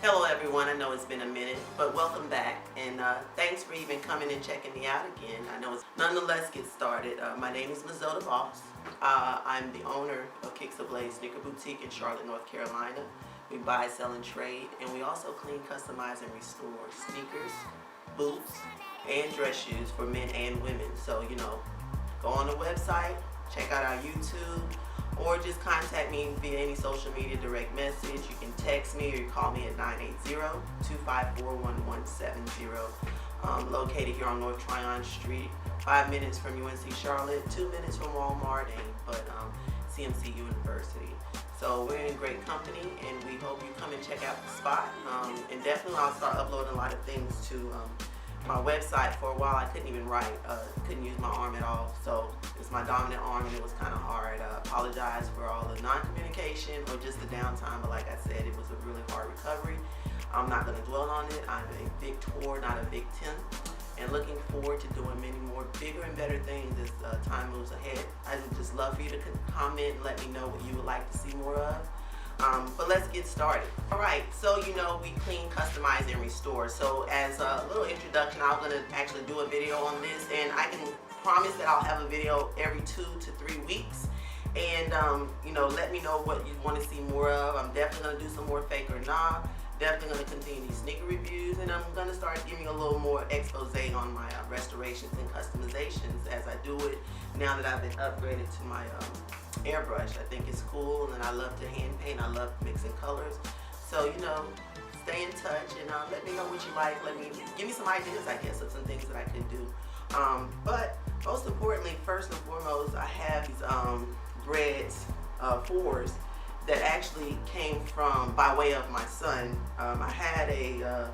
Hello everyone, I know it's been a minute, but welcome back, and thanks for even coming and checking me out again. I know it's nonetheless get started. My name is Mazzoda Boss. I'm the owner of Kickzablaze Sneaker Boutique in Charlotte, North Carolina. We buy, sell, and trade, and we also clean, customize, and restore sneakers, boots, and dress shoes for men and women. So, go on the website, check out our YouTube, or just contact me via any social media direct message. You can text me or you call me at 980-254-1170. Located here on North Tryon Street, 5 minutes from UNC Charlotte, 2 minutes from Walmart, but CMC University. So we're in great company, and we hope you come and check out the spot. And definitely I'll start uploading a lot of things to my website. For a while I couldn't even write, couldn't use my arm at all, so it's my dominant arm and it was kind of hard. I apologize for all the non-communication or just the downtime, but like I said, it was a really hard recovery. I'm not going to dwell on it. I'm a victor, not a victim, and looking forward to doing many more bigger and better things as time moves ahead. I would just love for you to comment and let me know what you would like to see more of. But let's get started. Alright, so we clean, customize, and restore. So as a little introduction, I'm going to actually do a video on this, and I can promise that I'll have a video every 2 to 3 weeks. And let me know what you want to see more of. I'm definitely going to do some more fake or nah. Definitely going to continue these sneaker reviews, and I'm going to start giving a little more expose on my restorations and customizations as I do it now that I've been upgraded to my airbrush. I think it's cool, and I love to hand paint. I love mixing colors. So stay in touch and let me know what you like. Give me some ideas, I guess, of some things that I could do. But most importantly, first and foremost, I have these breads, 4s, that actually came from by way of my son. I had a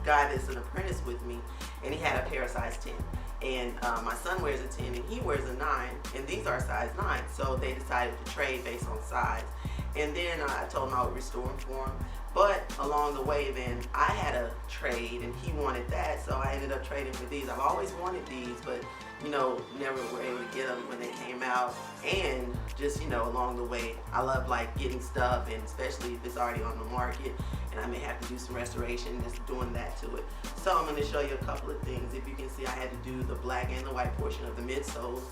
guy that's an apprentice with me, and he had a pair of size 10. And my son wears a 10 and he wears a 9, and these are size 9. So they decided to trade based on size. And then I told him I would restore them for him. But along the way then, I had a trade and he wanted that, so I ended up trading for these. I've always wanted these, but never were able to get them when they came out. And just along the way, I love getting stuff, and especially if it's already on the market and I may have to do some restoration, just doing that to it. So I'm going to show you a couple of things. If you can see, I had to do the black and the white portion of the midsoles.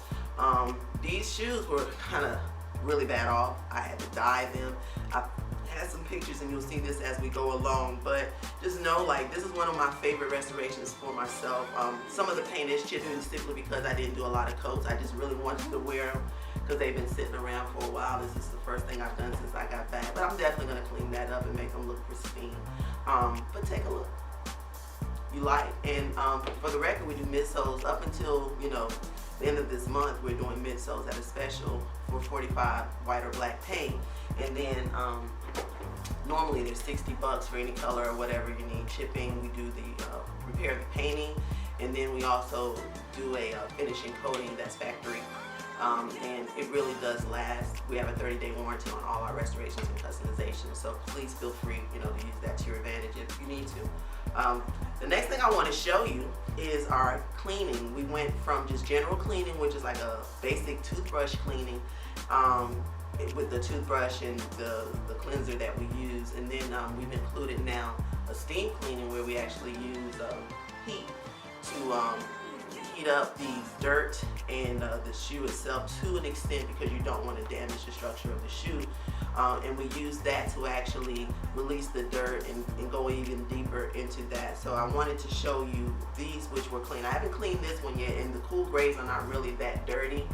These shoes were kind of really bad off. I had to dye them. I had some pictures, and you'll see this as we go along, but just know this is one of my favorite restorations for myself. Some of the paint is chipping simply because I didn't do a lot of coats. I just really wanted to wear them because they've been sitting around for a while. This is the first thing I've done since I got back, but I'm definitely going to clean that up and make them look pristine. But take a look. You like, and for the record, we do midsoles up until the end of this month. We're doing midsoles at a special for $45 white or black paint, and then normally they're $60 for any color or whatever you need. Chipping, we do the repair the painting, and then we also do a finishing coating that's factory, and it really does last. We have a 30-day warranty on all our restorations and customizations, so please feel free to use that to your advantage if you need to. The next thing I want to show you is our cleaning. We went from just general cleaning, which is like a basic toothbrush cleaning, with the toothbrush and the cleanser that we use, and then we've included now a steam cleaning where we actually use heat to heat up the dirt and the shoe itself to an extent, because you don't want to damage the structure of the shoe. And we use that to actually release the dirt and go even deeper into that. So I wanted to show you these, which were clean. I haven't cleaned this one yet, and the cool grays are not really that dirty.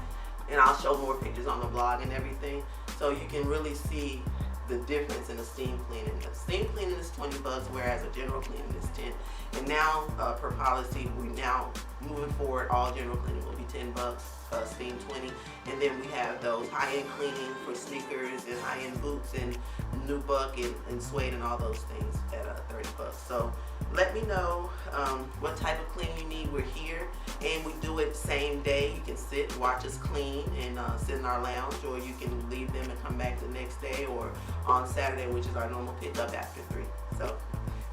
And I'll show more pictures on the blog and everything, so you can really see the difference in the steam cleaning. The steam cleaning is $20, whereas a general cleaning is 10. And now, per policy, we now moving forward, all general cleaning will be $10, steam 20. And then we have those high-end cleaning for sneakers and high-end boots and nubuck and suede and all those things at $30. So let me know what type of cleaning you need. We're here, and we do it same day. You can sit and watch us clean and sit in our lounge, or you can leave them and come back the next day, or on Saturday, which is our normal pickup after 3. So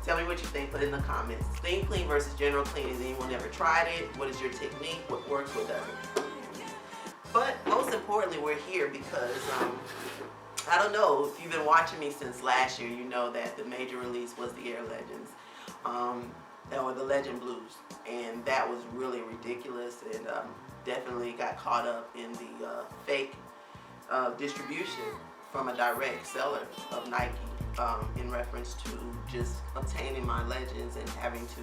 tell me what you think. Put in the comments. Steam clean versus general clean. Has anyone ever tried it? What is your technique? What works? What doesn't? But most importantly, we're here because I don't know if you've been watching me since last year, you know that the major release was the Air Legends, or the Legend Blues, and that was really ridiculous, and definitely got caught up in the fake distribution from a direct seller of Nike, in reference to just obtaining my Legends and having to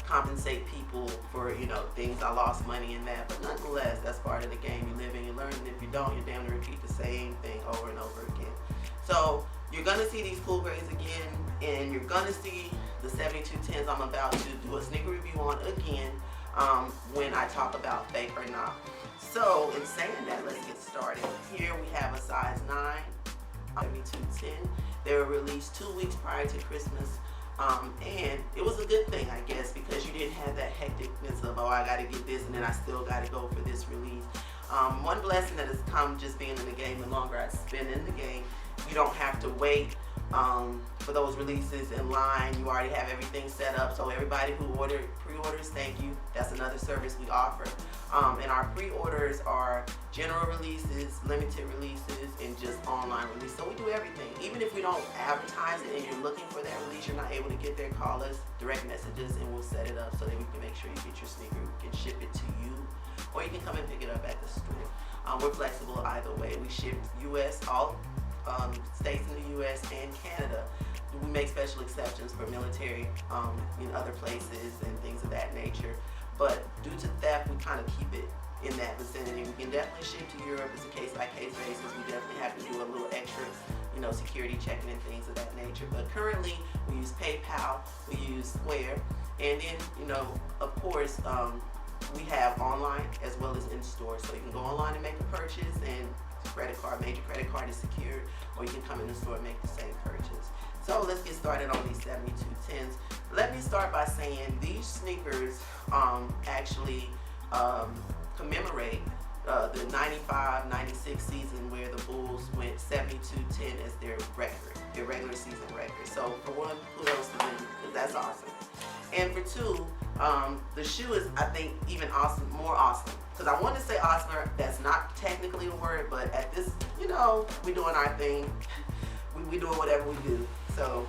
compensate people for, you know, things. I lost money in that, but nonetheless, that's part of the game you live in, you learn, and if you don't, you're damned to repeat the same thing over and over again. So you're gonna see these cool grades again, and you're gonna see the 7210s I'm about to do a sneaker review on again, when I talk about fake or not. So in saying that, let's get started. Here we have a size 9, 7210. They were released 2 weeks prior to Christmas. And it was a good thing, I guess, because you didn't have that hecticness of, oh, I got to get this and then I still got to go for this release. One blessing that has come just being in the game, the longer I spend in the game, you don't have to wait for those releases in line. You already have everything set up. So everybody who pre-orders, thank you. That's another service we offer. And our pre-orders are general releases, limited releases, and just online release. So we do everything. Even if we don't advertise it and you're looking for that release, you're not able to get there, call us, direct messages, and we'll set it up so that we can make sure you get your sneaker. We can ship it to you, or you can come and pick it up at the store. We're flexible either way. We ship U.S., all states in the U.S. and Canada. We make special exceptions for military in other places and things of that nature. But due to theft, we kind of keep it in that vicinity. We can definitely ship to Europe. It's a case-by-case basis. We definitely have to do a little extra, you know, security checking and things of that nature. But currently, we use PayPal, we use Square, and then, you know, of course, we have online as well as in store. So you can go online and make a purchase, and credit card, major credit card is secured, or you can come in the store and make the same purchase. So let's get started on these 7210s. Let me start by saying these sneakers actually commemorate the 95-96 season where the Bulls went 72-10 as their record, their regular season record. So for one, kudos to them, because that's awesome. And for two, the shoe is, I think, even awesome, more awesome. Because I want to say awesome, that's not technically the word, but at this, you know, we're doing our thing. We doing whatever we do. So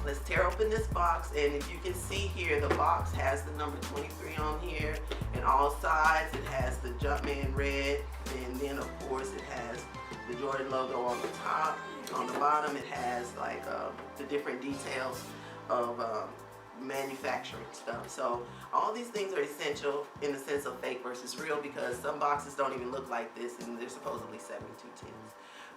let's tear open this box, and if you can see here, the box has the number 23 on here, and all sides it has the Jumpman red, and then of course it has the Jordan logo on the top. On the bottom it has like the different details of manufacturing stuff. So all these things are essential in the sense of fake versus real, because some boxes don't even look like this, and they're supposedly 7210s.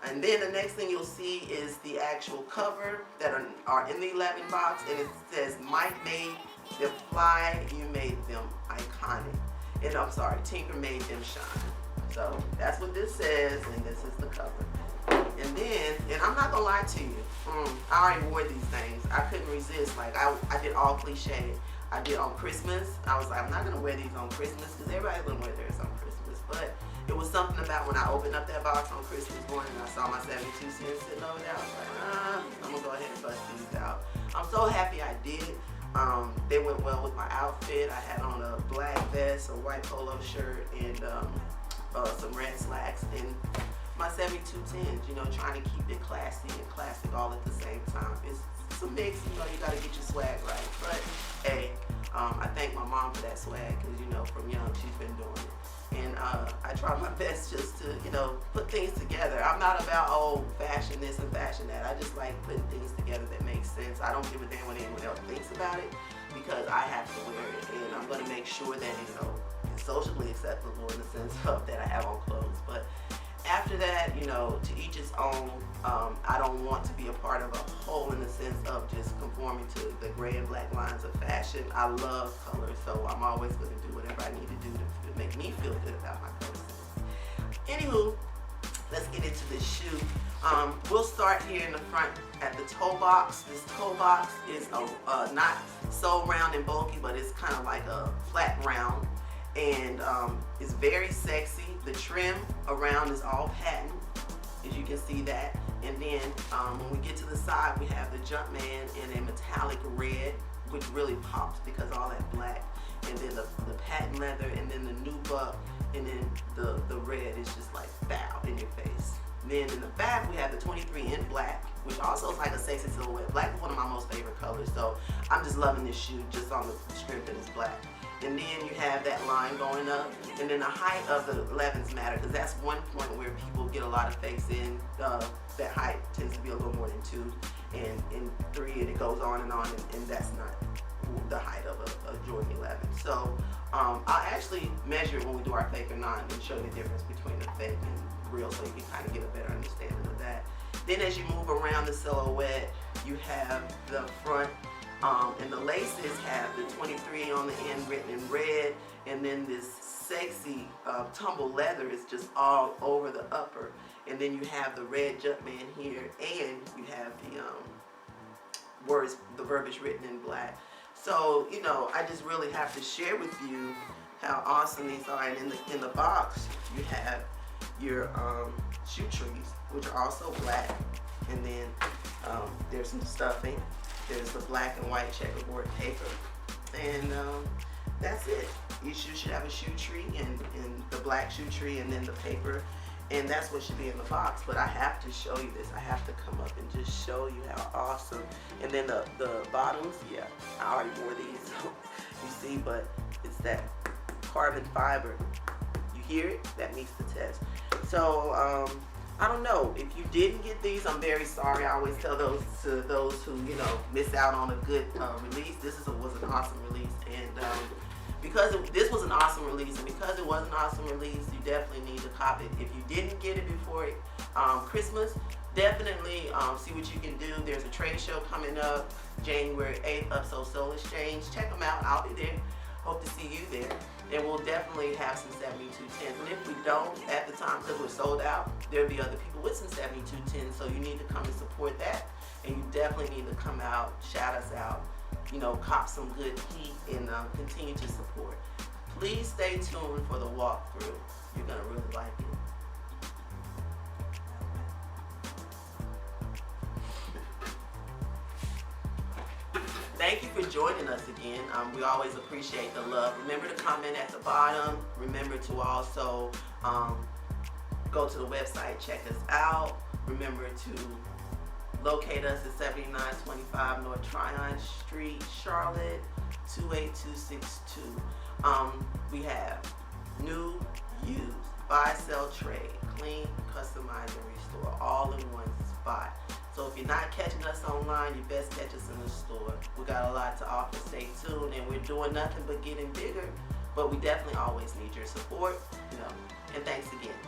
And then the next thing you'll see is the actual cover that are in the 11 box, and it says, Mike made them fly, you made them iconic. And I'm sorry, Tinker made them shine. So that's what this says, and this is the cover. And then, and I'm not gonna lie to you, I already wore these things. I couldn't resist. Like I did all cliche. I did on Christmas. I was like, I'm not gonna wear these on Christmas because everybody's gonna wear theirs on Christmas. But it was something about when I opened up that box on Christmas morning and I saw my 72 cents sitting over there. I was like, I'm gonna go ahead and bust these out. I'm so happy I did. They went well with my outfit. I had on a black vest, a white polo shirt, and some red slacks, and my 7210s, you know, trying to keep it classy and classic all at the same time. It's a mix, you know, you gotta get your swag right. But hey, I thank my mom for that swag, because, you know, from young she's been doing it. And I try my best just to, you know, put things together. I'm not about, oh, fashion this and fashion that. I just like putting things together that make sense. I don't give a damn what anyone else thinks about it, because I have to wear it. And I'm going to make sure that, you know, it's socially acceptable in the sense of that I have on clothes. But after that, you know, to each his own. I don't want to be a part of a whole in the sense of just conforming to the gray and black lines of fashion. I love color, so I'm always going to do whatever I need to do to make me feel good about my person. Anywho, let's get into this shoe. We'll start here in the front at the toe box. This toe box is not so round and bulky, but it's kind of like a flat round, and it's very sexy. The trim around is all patent, as you can see that. And then when we get to the side, we have the Jumpman in a metallic red, which really pops because all that black, and then the patent leather, and then the new buck, and then the red is just like bow in your face. Then in the back, we have the 23 in black, which also is like a sexy silhouette. Black is one of my most favorite colors, so I'm just loving this shoe just on the strength that it's black. And then you have that line going up, and then the height of the 11s matter, because that's one point where people get a lot of fakes in. That height tends to be a little more than 2, and in 3 it goes on, and that's not the height of a Jordan 11. So I'll actually measure it when we do our fake or non and show you the difference between the fake and real, so you can kind of get a better understanding of that. Then as you move around the silhouette, you have the front, and the laces have the 23 on the end written in red, and then this sexy tumble leather is just all over the upper. And then you have the red Jumpman here, and you have the words, the verbiage written in black. So, you know, I just really have to share with you how awesome these are. And in the box, you have your shoe trees, which are also black. And then there's some stuffing. There's the black and white checkerboard paper. And that's it. Each shoe should have a shoe tree, and the black shoe tree, and then the paper. And that's what should be in the box. But I have to show you this. I have to come up and just show you how awesome. And then the bottoms, yeah, I already wore these, you see, but it's that carbon fiber. You hear it? That meets the test. So I don't know, if you didn't get these, I'm very sorry. I always tell those to those who, you know, miss out on a good release. This was an awesome release, and because this was an awesome release, and because it was an awesome release, you definitely need to cop it. If you didn't get it before Christmas, definitely see what you can do. There's a trade show coming up January 8th of Soul Exchange. Check them out. I'll be there. Hope to see you there. And we'll definitely have some 7210s. And if we don't at the time, because we're sold out, there'll be other people with some 7210s. So you need to come and support that. And you definitely need to come out, shout us out, you know, cop some good heat, and continue to support. Please stay tuned for the walkthrough. You're going to really like it. Thank you for joining us again. We always appreciate the love. Remember to comment at the bottom. Remember to also go to the website, check us out. Remember to locate us at 7925 North Tryon Street, Charlotte, 28262. We have new, used, buy, sell, trade, clean, customize, and restore, all in one spot. So if you're not catching us online, you best catch us in the store. We got a lot to offer. Stay tuned, and we're doing nothing but getting bigger. But we definitely always need your support. You know, and thanks again.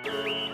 Thank you.